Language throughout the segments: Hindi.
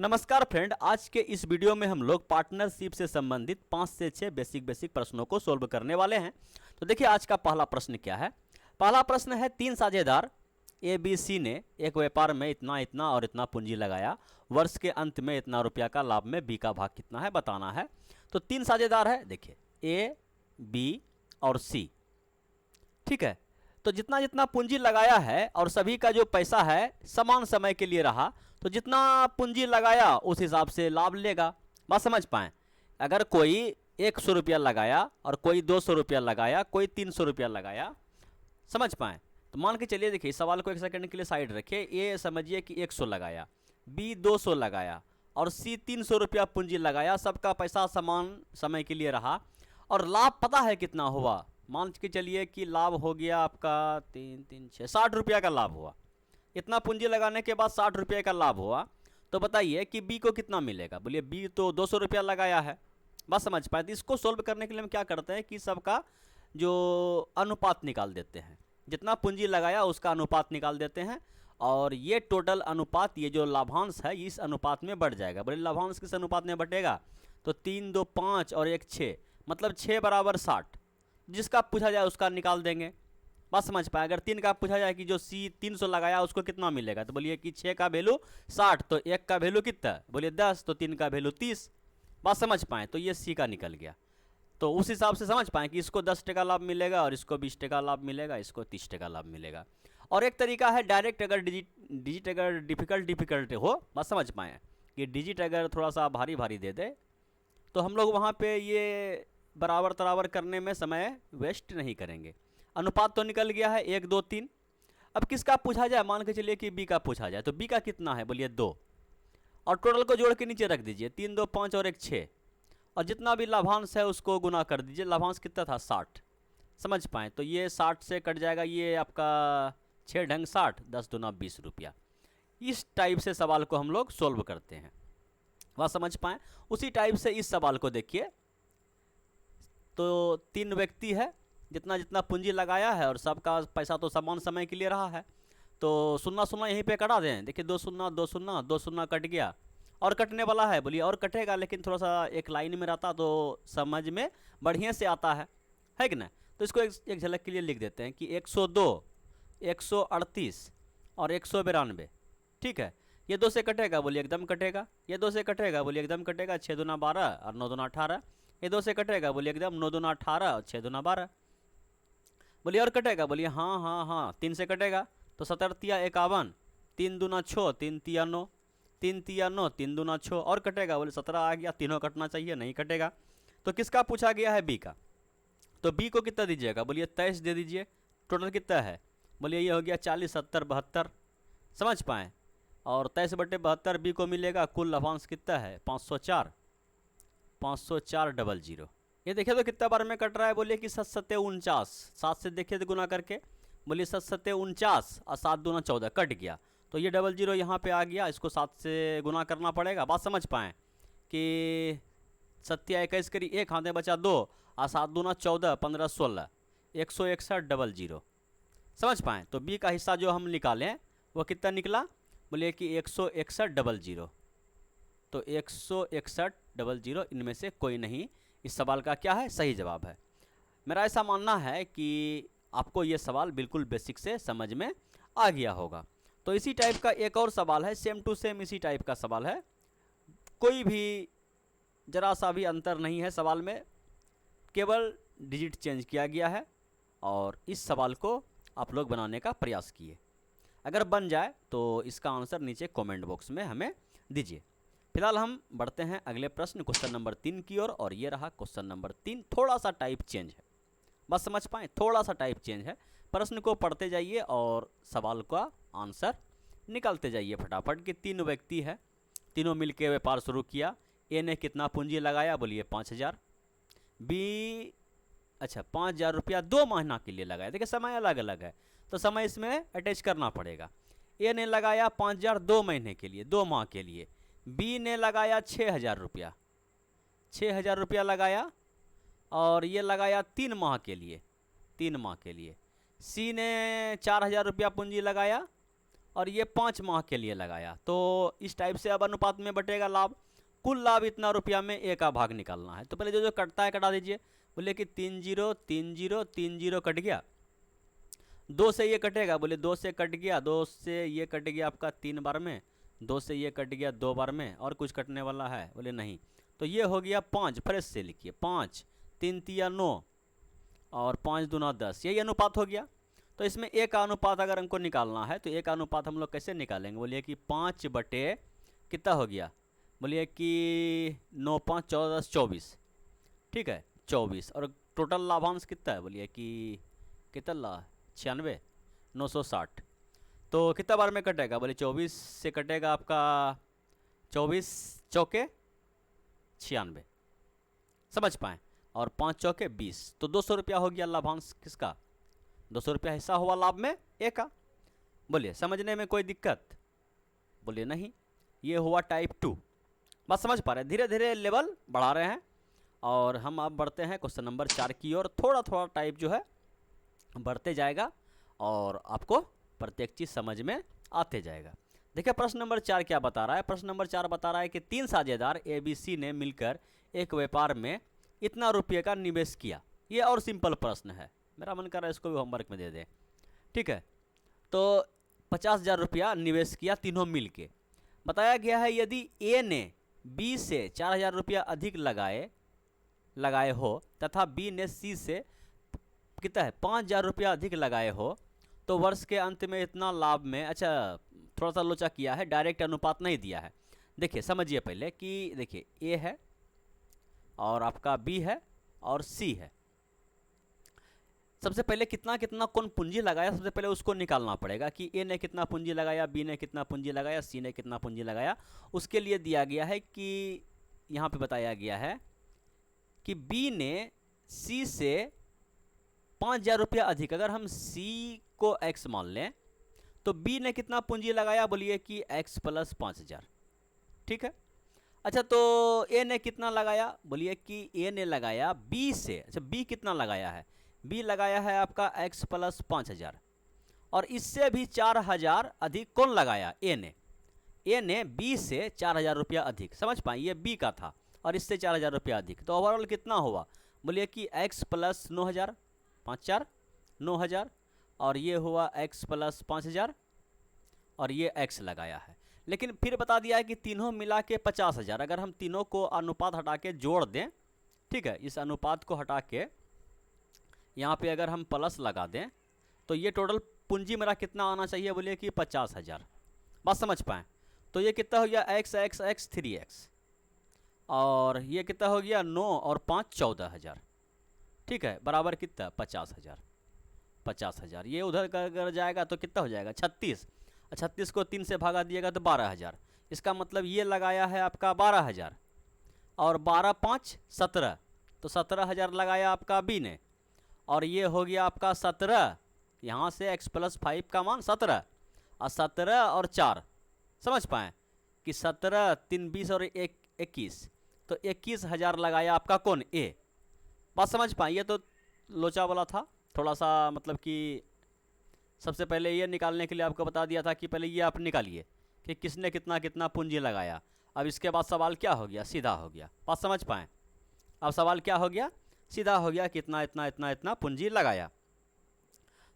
नमस्कार फ्रेंड, आज के इस वीडियो में हम लोग पार्टनरशिप से संबंधित 5 से 6 बेसिक प्रश्नों को सोल्व करने वाले हैं। तो देखिए आज का पहला प्रश्न क्या है। पहला प्रश्न है, 3 साझेदार ए बी सी ने एक व्यापार में इतना इतना और इतना पूंजी लगाया, वर्ष के अंत में इतना रुपया का लाभ में बी का भाग कितना है बताना है। तो 3 साझेदार है, देखिए ए बी और सी, ठीक है। तो जितना जितना पूंजी लगाया है और सभी का जो पैसा है समान समय के लिए रहा, तो जितना पूंजी लगाया उस हिसाब से लाभ लेगा। बात समझ पाएँ। अगर कोई 100 रुपया लगाया और कोई 200 रुपया लगाया, कोई 300 रुपया लगाया, समझ पाएँ। तो मान के चलिए, देखिए सवाल को एक सेकंड के लिए साइड रखिए। ए समझिए कि 100 लगाया, बी 200 लगाया और सी 300 रुपया पूंजी लगाया, सबका पैसा समान समय के लिए रहा और लाभ पता है कितना हुआ। मान के चलिए कि लाभ हो गया आपका 3 3 6 60 रुपया का लाभ हुआ। इतना पूंजी लगाने के बाद 60 रुपये का लाभ हुआ। तो बताइए कि बी को कितना मिलेगा। बोलिए बी तो 200 रुपया लगाया है। बस समझ पाए। तो इसको सोल्व करने के लिए हम क्या करते हैं कि सबका जो अनुपात निकाल देते हैं, जितना पूंजी लगाया उसका अनुपात निकाल देते हैं और ये टोटल अनुपात, ये जो लाभांश है इस अनुपात में बढ़ जाएगा। बोले लाभांश किस अनुपात में बढ़ेगा, तो 3 2 5 और 1 6, मतलब 6 बराबर 60। जिसका पूछा जाए उसका निकाल देंगे। बात समझ पाए। अगर 3 का पूछा जाए कि जो सी 300 लगाया उसको कितना मिलेगा, तो बोलिए कि 6 का वैल्यू 60, तो 1 का वैल्यू कितना, बोलिए 10, तो 3 का वैल्यू 30। बात समझ पाएँ। तो ये सी का निकल गया। तो उस हिसाब से समझ पाएँ कि इसको 10 टका लाभ मिलेगा और इसको 20 टका लाभ मिलेगा, इसको 30 टका लाभ मिलेगा। और एक तरीका है डायरेक्ट, अगर डिजिट अगर डिफिकल्ट हो, बात समझ पाएँ कि डिजिट अगर थोड़ा सा भारी भारी दे दे तो हम लोग वहाँ पे ये बराबर तराबर करने में समय वेस्ट नहीं करेंगे। अनुपात तो निकल गया है 1 2 3। अब किसका पूछा जाए, मान के चलिए कि बी का पूछा जाए, तो बी का कितना है, बोलिए 2, और टोटल को जोड़ के नीचे रख दीजिए, 3 2 5 और 1 6, और जितना भी लाभांश है उसको गुना कर दीजिए। लाभांश कितना था, 60। समझ पाएँ। तो ये 60 से कट जाएगा, ये आपका 6 ढंग 60, 10 दूना 20 रुपया। इस टाइप से सवाल को हम लोग सोल्व करते हैं। वह समझ पाएँ। उसी टाइप से इस सवाल को देखिए। तो 3 व्यक्ति है, जितना जितना पूंजी लगाया है और सबका पैसा तो समान समय के लिए रहा है, तो सुन्ना सुन्ना यहीं पे कटा दें। देखिए 2 शून्ना 2 शून्ना 2 शून्ना कट गया, और कटने वाला है, बोलिए और कटेगा, लेकिन थोड़ा सा एक लाइन में रहता तो समझ में बढ़िया से आता है कि ना। तो इसको एक झलक के लिए लिख देते हैं कि 102, 138 और 192, ठीक है। ये 2 से कटेगा, बोलिए एकदम कटेगा। ये 2 से कटेगा, बोलिए एकदम कटेगा। 6 दूना 12 और 9 दूना 18। ये 2 से कटेगा, बोलिए एकदम 9 दूना 18 और 6 दूना 12। बोलिए और कटेगा, बोलिए हाँ हाँ हाँ। 3 से कटेगा तो 17 तिया 51, 3 दूना 6, 3 तिया 9, 3 तिया 9, 3 दूना 6, और कटेगा, बोले 17 आ गया। तीनों कटना चाहिए, नहीं कटेगा। तो किसका पूछा गया है, बी का। तो बी को कितना दीजिएगा, बोलिए 23 दे दीजिए। टोटल कितना है, बोलिए ये हो गया 40 70 72। समझ पाएँ। और 23/72 बी को मिलेगा। कुल लाभांश कितना है, 504, 504 ये देखिए तो कितना बार में कट रहा है, बोलिए कि 7 7 49, 7 से देखिए तो गुना करके, बोलिए 7 7 49 और 7 दूना 14, कट गया। तो ये 00 यहाँ पे आ गया, इसको 7 से गुना करना पड़ेगा। बात समझ पाएँ कि 7 21 करी, 1 हाथ में बचा 2 और 7 दूना 14, 15 16, 161 समझ पाएँ। तो बी का हिस्सा जो हम निकालें वो कितना निकला, बोलिए कि 161 तो 161 इनमें से कोई नहीं इस सवाल का क्या है, सही जवाब है। मेरा ऐसा मानना है कि आपको ये सवाल बिल्कुल बेसिक से समझ में आ गया होगा। तो इसी टाइप का एक और सवाल है, सेम टू सेम इसी टाइप का सवाल है। कोई भी जरा सा भी अंतर नहीं है सवाल में, केवल डिजिट चेंज किया गया है। और इस सवाल को आप लोग बनाने का प्रयास किए। अगर बन जाए तो इसका आंसर नीचे कमेंट बॉक्स में हमें दीजिए। फिलहाल हम बढ़ते हैं अगले प्रश्न, क्वेश्चन नंबर 3 की ओर। और ये रहा क्वेश्चन नंबर 3। थोड़ा सा टाइप चेंज है, बस समझ पाएँ, थोड़ा सा टाइप चेंज है। प्रश्न को पढ़ते जाइए और सवाल का आंसर निकालते जाइए फटाफट। कि 3 व्यक्ति है, तीनों मिलकर व्यापार शुरू किया। ए ने कितना पूंजी लगाया, बोलिए 5000। बी 5000 रुपया 2 महीना के लिए लगाया। देखिए समय अलग अलग है तो समय इसमें अटैच करना पड़ेगा। ए ने लगाया 5000 2 महीने के लिए, 2 माह के लिए। बी ने लगाया 6000 रुपया, 6000 रुपया लगाया, और ये लगाया 3 माह के लिए, 3 माह के लिए। सी ने 4000 रुपया पूंजी लगाया और ये 5 माह के लिए लगाया। तो इस टाइप से अब अनुपात में बटेगा लाभ। कुल लाभ इतना रुपया में ए का भाग निकालना है। तो पहले जो जो कटता है कटा दीजिए। बोले कि 30 30 30 कट गया, 2 से ये कटेगा, बोले 2 से कट गया, 2 से ये कट गया आपका 3 बार में, 2 से ये कट गया 2 बार में, और कुछ कटने वाला है, बोले नहीं। तो ये हो गया 5, फ्रेश से लिखिए 5, 3 तिया 9 और 5 दूना 10, यही अनुपात हो गया। तो इसमें ए का अनुपात अगर हमको निकालना है तो ए का अनुपात हम लोग कैसे निकालेंगे? बोलिए कि 5 बटे कितना हो गया? बोलिए कि 9 5 14 10 24, ठीक है 24। और टोटल लाभांश कितना है? बोलिए कि कितना ला 96 960। तो कितना बार में कटेगा? बोले 24 से कटेगा आपका 24 चौके 96, समझ पाएँ, और 5 चौके 20। तो 200 रुपया हो गया लाभांश किसका? 200 रुपया हिस्सा हुआ लाभ में ए का। बोलिए समझने में कोई दिक्कत? बोलिए नहीं। ये हुआ टाइप 2। बात समझ पा रहे हैं? धीरे धीरे लेवल बढ़ा रहे हैं और हम अब बढ़ते हैं क्वेश्चन नंबर 4 की ओर। थोड़ा थोड़ा टाइप जो है बढ़ते जाएगा और आपको प्रत्येक चीज़ समझ में आते जाएगा। देखिए प्रश्न नंबर 4 क्या बता रहा है। प्रश्न नंबर 4 बता रहा है कि 3 साझेदार ABC ने मिलकर एक व्यापार में इतना रुपये का निवेश किया। ये और सिंपल प्रश्न है, मेरा मन कर रहा है इसको भी होमवर्क में दे दें, ठीक है। तो 50,000 रुपया निवेश किया तीनों मिल के। बताया गया है यदि ए ने बी से 4,000 रुपया अधिक लगाए हो तथा बी ने सी से कितना है 5,000 रुपया अधिक लगाए हो तो वर्ष के अंत में इतना लाभ में, अच्छा थोड़ा सा लोचा किया है, डायरेक्ट अनुपात नहीं दिया है। देखिए समझिए पहले कि देखिए ए है और आपका बी है और सी है। सबसे पहले कितना कितना कौन पूंजी लगाया, सबसे पहले उसको निकालना पड़ेगा कि ए ने कितना पूंजी लगाया, बी ने कितना पूंजी लगाया, सी ने कितना पूंजी लगाया। उसके लिए दिया गया है कि यहाँ पे बताया गया है कि बी ने सी से 5,000 रुपया अधिक, अगर हम सी को x मान लें तो बी ने कितना पूंजी लगाया? बोलिए कि x + 5,000, ठीक है। अच्छा तो ए ने कितना लगाया? बोलिए कि ए ने लगाया बी से, अच्छा बी कितना लगाया है? बी लगाया है आपका x + 5,000 और इससे भी 4,000 अधिक कौन लगाया? ए ने बी से 4,000 रुपया अधिक, समझ पाए, ये बी का था और इससे 4,000 रुपया अधिक। तो ओवरऑल कितना हुआ? बोलिए कि x + 9,000, 5 4 9,000, और ये हुआ x + 5,000 और ये x लगाया है। लेकिन फिर बता दिया है कि तीनों मिला के 50,000। अगर हम तीनों को अनुपात हटा के जोड़ दें, ठीक है, इस अनुपात को हटा के यहाँ पे अगर हम प्लस लगा दें तो ये टोटल पूंजी मेरा कितना आना चाहिए? बोलिए कि 50,000। बात समझ पाएँ? तो ये कितना हो गया? x x x 3x, और ये कितना हो गया? 9 और 5 14,000, ठीक है, बराबर कितना? 50,000। 50,000 ये उधर अगर जाएगा तो कितना हो जाएगा? 36। 36 को 3 से भागा दिएगा तो 12,000। इसका मतलब ये लगाया है आपका 12,000 और 12 5 17, तो 17,000 लगाया आपका बी ने, और ये हो गया आपका 17। यहाँ से x + 5 का मान 17 और 17 और 4, समझ पाएँ कि 17 3 20 और 1 21, तो 21,000 लगाया आपका कौन? ए। बात समझ पाए? ये तो लोचा वाला था थोड़ा सा, मतलब कि सबसे पहले ये निकालने के लिए आपको बता दिया था कि पहले ये आप निकालिए कि किसने कितना कितना पूंजी लगाया। अब इसके बाद सवाल क्या हो गया? सीधा हो गया। बात समझ पाएँ? अब सवाल क्या हो गया? सीधा हो गया कि इतना इतना इतना इतना पूंजी लगाया।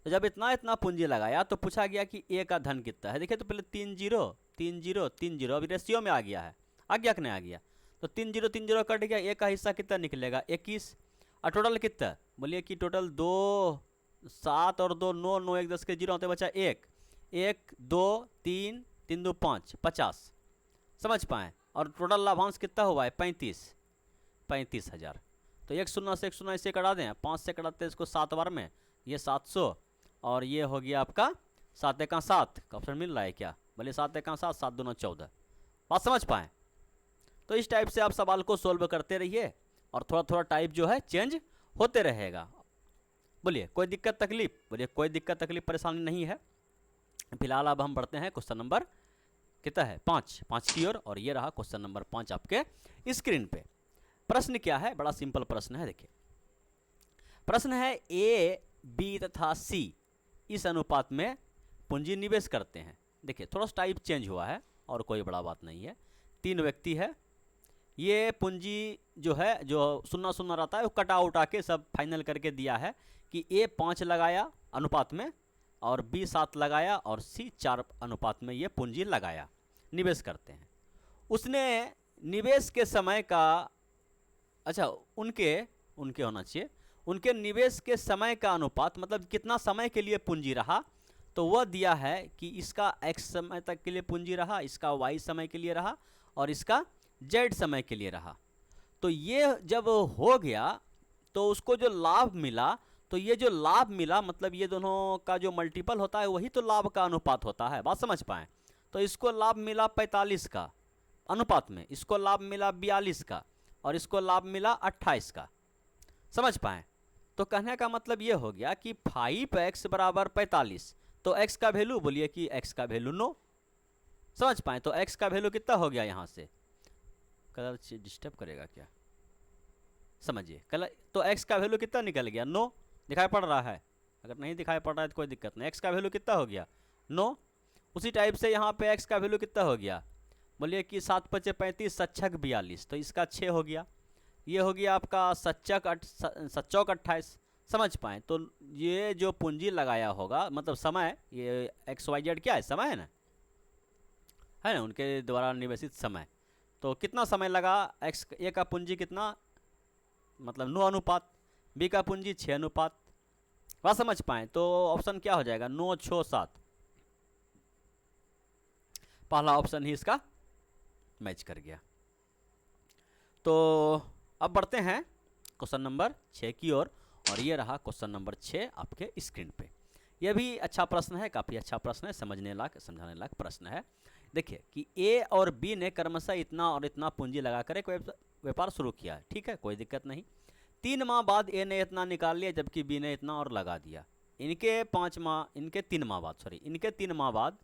तो जब इतना इतना पूंजी लगाया तो पूछा गया कि ए का धन कितना है। देखिए तो पहले 3 0 3 0 3 0, अभी रेशियो में आ गया है, आ गया कि नहीं आ गया? तो 3 0 3 0 कट गया, ए का हिस्सा कितना निकलेगा? 21। और टोटल कितना? बोलिए कि टोटल 2 7 और 2 9 9 1 10 के 0 होते बचा 1 1 2 3 3 2 5 50, समझ पाएँ? और टोटल लाभांश कितना हुआ है? 35,000। तो 1 0 से 1 0 इसे कटा दें, 5 से कटाते हैं इसको 7 बार में, ये 700, और ये हो गया आपका 7 1 7 का ऑप्शन मिल रहा है क्या? बोले 7 1 7 7 2 14। बात समझ पाएँ? तो इस टाइप से आप सवाल को सोल्व करते रहिए और थोड़ा थोड़ा टाइप जो है चेंज होते रहेगा। बोलिए कोई दिक्कत तकलीफ? बोलिए कोई दिक्कत तकलीफ परेशानी नहीं है। फिलहाल अब हम बढ़ते हैं क्वेश्चन नंबर कितना है? 5 की ओर, और ये रहा क्वेश्चन नंबर 5 आपके स्क्रीन पे। प्रश्न क्या है? बड़ा सिंपल प्रश्न है। देखिए प्रश्न है ए बी तथा सी इस अनुपात में पूंजी निवेश करते हैं। देखिए थोड़ा सा टाइप चेंज हुआ है और कोई बड़ा बात नहीं है। 3 व्यक्ति है, ये पूंजी जो है जो सुनना सुनना रहता है वो कटा उटा के सब फाइनल करके दिया है कि ए 5 लगाया अनुपात में और बी 7 लगाया और सी 4 अनुपात में ये पूंजी लगाया, निवेश करते हैं। उसने निवेश के समय का, अच्छा उनके होना चाहिए, उनके निवेश के समय का अनुपात मतलब कितना समय के लिए पूंजी रहा, तो वह दिया है कि इसका x समय तक के लिए पूंजी रहा, इसका y समय के लिए रहा और इसका z समय के लिए रहा। तो ये जब हो गया तो उसको जो लाभ मिला, तो ये जो लाभ मिला मतलब ये दोनों का जो मल्टीपल होता है वही तो लाभ का अनुपात होता है, बात समझ पाएँ। तो इसको लाभ मिला 45 का अनुपात में, इसको लाभ मिला 42 का और इसको लाभ मिला 28 का, समझ पाएँ। तो कहने का मतलब ये हो गया कि 5x बराबर 45, तो x का वैल्यू बोलिए कि x का वैल्यू 9, समझ पाएँ। तो x का वैल्यू कितना हो गया यहाँ से, कलर डिस्टर्ब करेगा क्या, समझिए कलर, तो x का वैल्यू कितना निकल गया 9, दिखाई पड़ रहा है, अगर नहीं दिखाई पड़ रहा है तो कोई दिक्कत नहीं, x का वैल्यू कितना हो गया 9। उसी टाइप से यहाँ पे x का वैल्यू कितना हो गया, बोलिए कि 7 × 5 = 35, 7 × 6 = 42, तो इसका 6 हो गया, ये हो गया आपका 7 चौक 28, समझ पाएँ। तो ये जो पूंजी लगाया होगा मतलब समय, ये XYZ क्या है, समय है ना, उनके द्वारा निवेशित समय। तो कितना समय लगा, x ए का पूंजी कितना मतलब 9 अनुपात, बी का पूंजी 6 अनुपात, बात समझ पाएँ। तो ऑप्शन क्या हो जाएगा 9, 6, 7, पहला ऑप्शन ही इसका मैच कर गया। तो अब बढ़ते हैं क्वेश्चन नंबर 6 की ओर, और ये रहा क्वेश्चन नंबर 6 आपके स्क्रीन पे। यह भी अच्छा प्रश्न है, काफ़ी अच्छा प्रश्न है, समझने लायक समझाने लायक प्रश्न है। देखिए कि ए और बी ने क्रमशः इतना और इतना पूंजी लगाकर एक व्यापार शुरू किया, ठीक है, कोई दिक्कत नहीं। 3 माह बाद ए ने इतना निकाल लिया जबकि बी ने इतना और लगा दिया। इनके 3 माह बाद इनके 3 माह बाद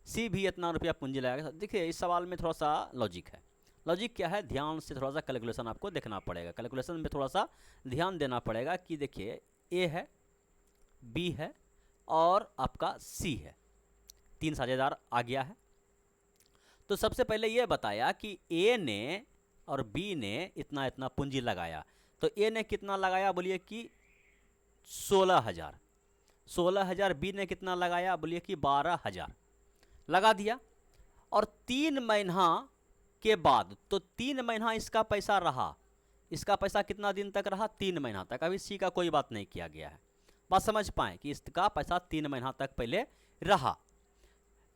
सी भी इतना रुपया पूंजी लगाएगा। देखिए इस सवाल में थोड़ा सा लॉजिक है। लॉजिक क्या है, ध्यान से थोड़ा सा कैलकुलेशन आपको देखना पड़ेगा, कैलकुलेशन में थोड़ा सा ध्यान देना पड़ेगा कि देखिए ए है, बी है और आपका सी है, 3 साझेदार आ गया है। तो सबसे पहले ये बताया कि ए ने और बी ने इतना इतना पूंजी लगाया, तो ए ने कितना लगाया बोलिए कि 16,000, 16,000, बी ने कितना लगाया बोलिए कि 12,000 लगा दिया। और 3 महीना के बाद, तो 3 महीना इसका पैसा रहा, इसका पैसा कितना दिन तक रहा, 3 महीना तक। अभी सी का कोई बात नहीं किया गया है, बात समझ पाएँ कि इसका पैसा 3 महीना तक पहले रहा।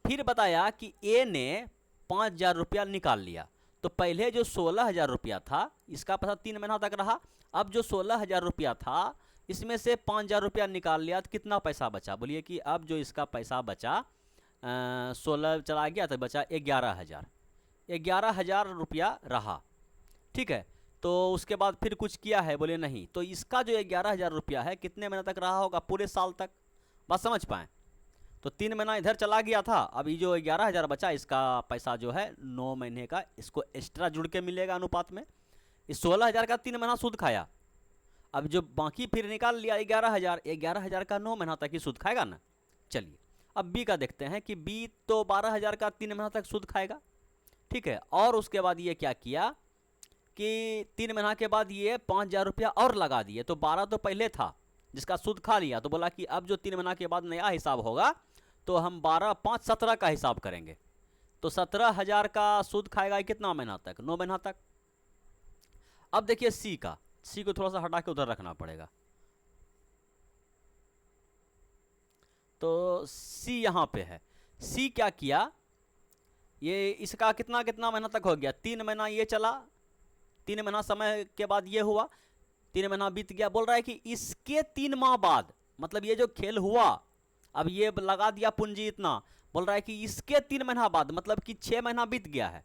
फिर बताया कि ए ने 5,000 रुपया निकाल लिया, तो पहले जो 16,000 रुपया था इसका पैसा 3 महीना तक रहा। अब जो 16,000 रुपया था इसमें से 5,000 रुपया निकाल लिया, तो कितना पैसा बचा बोलिए कि अब जो इसका पैसा बचा 16 चला गया तो बचा 11,000, 11,000 रुपया रहा, ठीक है। तो उसके बाद फिर कुछ किया है बोले नहीं, तो इसका जो 11,000 रुपया है कितने महीने तक रहा होगा, पूरे साल तक, बात समझ पाएँ। तो 3 महीना इधर चला गया था, अब ये जो 11,000 बचा इसका पैसा जो है 9 महीने का इसको एक्स्ट्रा जुड़ के मिलेगा अनुपात में। इस 16,000 का 3 महीना सूद खाया, अब जो बाकी फिर निकाल लिया 11,000, 11,000 का 9 महीना तक ही सूद खाएगा ना। चलिए अब बी का देखते हैं कि बी तो 12,000 का 3 महीना तक सूद खाएगा, ठीक है। और उसके बाद ये क्या किया कि 3 महीना के बाद ये 5,000 रुपया और लगा दिए, तो 12 तो पहले था जिसका सूद खा लिया, तो बोला कि अब जो 3 महीना के बाद नया हिसाब होगा तो हम 12, 5, 17 का हिसाब करेंगे। तो 17,000 का सूद खाएगा कितना महीना तक, 9 महीना तक। अब देखिए सी का, सी को थोड़ा सा हटा के उधर रखना पड़ेगा, तो सी यहाँ पे है। सी क्या किया, ये इसका कितना कितना महीना तक हो गया, 3 महीना ये चला, 3 महीना समय के बाद ये हुआ, 3 महीना बीत गया। बोल रहा है कि इसके 3 माह बाद, मतलब ये जो खेल हुआ अब ये लगा दिया पूंजी इतना, बोल रहा है कि इसके 3 महीना बाद मतलब कि 6 महीना बीत गया है,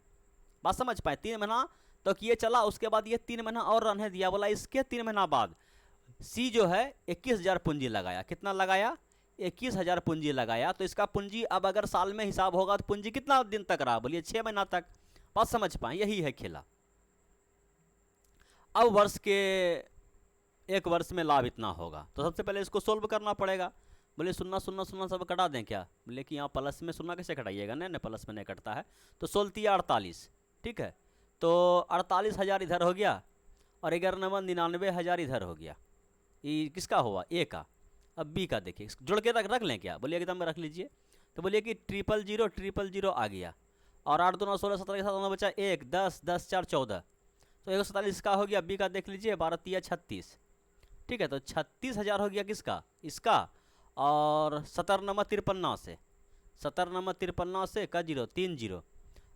बात समझ पाए। 3 महीना तो ये चला, उसके बाद ये 3 महीना और रहने दिया, बोला इसके 3 महीना बाद सी जो है 21,000 पूंजी लगाया। कितना लगाया, 21,000 पूंजी लगाया। तो इसका पूंजी अब अगर साल में हिसाब होगा तो पूंजी कितना दिन तक रहा बोलिए 6 महीना तक, बात समझ पाए, यही है खेला। अब एक वर्ष में लाभ इतना होगा, तो सबसे पहले इसको सोल्व करना पड़ेगा। बोले शून्य शून्य शून्य सब कटा दें क्या? बोले कि यहाँ प्लस में शून्य कैसे कटाइएगा, नहीं नहीं प्लस में नहीं कटता है। तो 16 48, ठीक है, तो 48,000 इधर हो गया और 11 नंबर 99,000 इधर हो गया। ये किसका हुआ? ए का। अब बी का देखिए, जोड़ के रख लें क्या? बोलिए एकदम रख लीजिए। तो बोलिए कि 000 आ गया और 8 2 9 16 17 के साथ बचा 1 10 10 4 14, तो 147 का हो गया। बी का देख लीजिए 12 3 36, ठीक है, तो 36,000 हो गया किसका? इसका। और 17 नंबर 53 से, 17 नंबर 53 से का 0 3 0,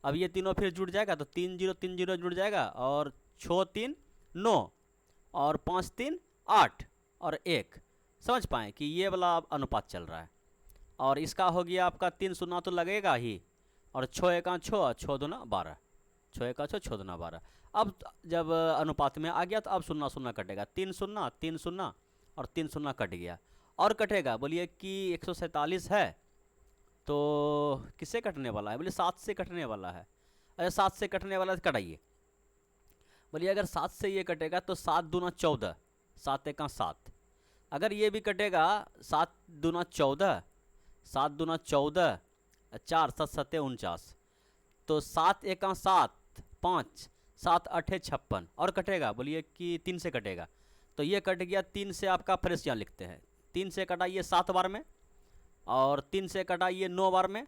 अब ये तीनों फिर जुड़ जाएगा तो 3 0 3 0 जुड़ जाएगा और 6 3 9 और 5 3 8 और 1। समझ पाएँ कि ये वाला अनुपात चल रहा है। और इसका हो गया आपका 3 शून्य तो लगेगा ही, और 6 1 6 6 2 12, 6 1 6 6 2 12। अब जब अनुपात में आ गया तो अब शून्य शून्य कटेगा, 3 शून्य 3 शून्य और 3 शून्य कट गया। और कटेगा, बोलिए कि 147 है तो किससे कटने वाला है? बोलिए 7 से कटने वाला है। अरे 7 से कटने वाला है तो कटाइए। बोलिए अगर 7 से ये कटेगा तो 7 दूना 14, 7 1 7। अगर ये भी कटेगा 7 दूना 14, 7 दूना 14, 4 7 7 49, तो 7 1 7 5 7 8 56 और कटेगा। बोलिए कि 3 से कटेगा, तो ये कट गया। 3 से आपका फ्रेश यहाँ लिखते हैं, 3 से कटाइए 7 बार में, और 3 से कटाइए 9 बार में,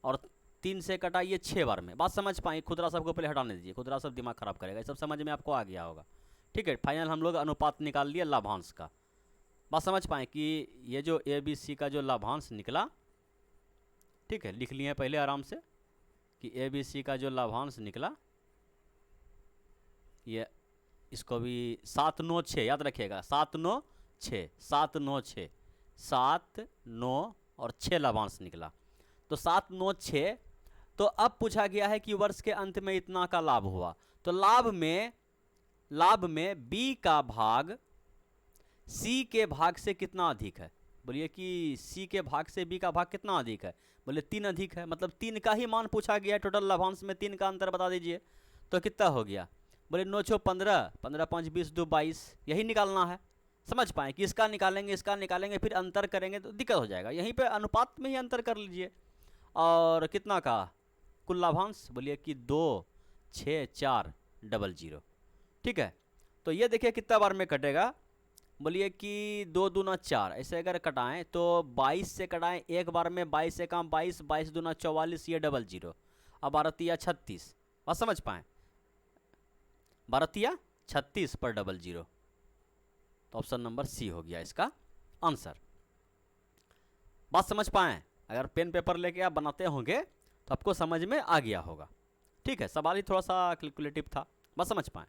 और 3 से कटाइए 6 बार में। बात समझ पाए? खुदरा सब को पहले हटाने दीजिए, खुदरा सब दिमाग खराब करेगा। ये सब समझ में आपको आ गया होगा, ठीक है। फाइनल हम लोग अनुपात निकाल लिया लाभांश का। बात समझ पाएँ कि ये जो ABC का जो लाभांश निकला, ठीक है, लिख लिए पहले आराम से कि ABC का जो लाभांश निकला, ये इसको भी 7 9 6 याद रखिएगा, 7 9 6 7 9 6 7 9 और 6 लाभांश निकला। तो 7 9 6। तो अब पूछा गया है कि वर्ष के अंत में इतना का लाभ हुआ, तो लाभ में B का भाग C के भाग से कितना अधिक है? बोलिए कि C के भाग से B का भाग कितना अधिक है? बोले 3 अधिक है, मतलब 3 का ही मान पूछा गया है। टोटल लाभांश में 3 का अंतर बता दीजिए, तो कितना हो गया? बोले 9 6 15, 15 5 20 2 22, यही निकालना है। समझ पाएँ कि इसका निकालेंगे फिर अंतर करेंगे तो दिक्कत हो जाएगा। यहीं पे अनुपात में ही अंतर कर लीजिए। और कितना का कुल लाभांश? बोलिए कि 2 6 4 0 0, ठीक है। तो ये देखिए कितना बार में कटेगा? बोलिए कि 2 दूना 4, ऐसे अगर कटाएं तो 22 से कटाएं एक बार में, 22 से कम 22, 22 दूना 44, ये 0 0, अब 12 3 36। बात समझ पाएँ? 12 3 36 पर 0 0, तो ऑप्शन नंबर सी हो गया इसका आंसर। बात समझ पाएँ? अगर पेन पेपर लेके आप बनाते होंगे तो आपको समझ में आ गया होगा, ठीक है। सवाल ही थोड़ा सा कैलकुलेटिव था, बस समझ पाएँ।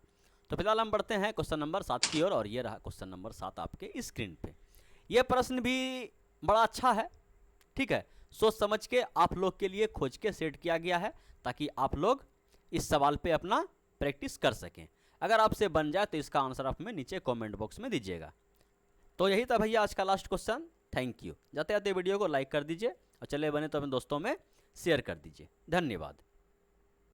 तो फिलहाल हम बढ़ते हैं क्वेश्चन नंबर 7 की ओर, और ये रहा क्वेश्चन नंबर 7 आपके स्क्रीन पे। ये प्रश्न भी बड़ा अच्छा है, ठीक है। सोच समझ के आप लोग के लिए खोज के सेट किया गया है ताकि आप लोग इस सवाल पे अपना प्रैक्टिस कर सकें। अगर आपसे बन जाए तो इसका आंसर आप हमें नीचे कमेंट बॉक्स में दीजिएगा। तो यही था भैया आज का लास्ट क्वेश्चन। Thank you. जाते जाते वीडियो को लाइक कर दीजिए और चले बने तो अपने दोस्तों में शेयर कर दीजिए। धन्यवाद।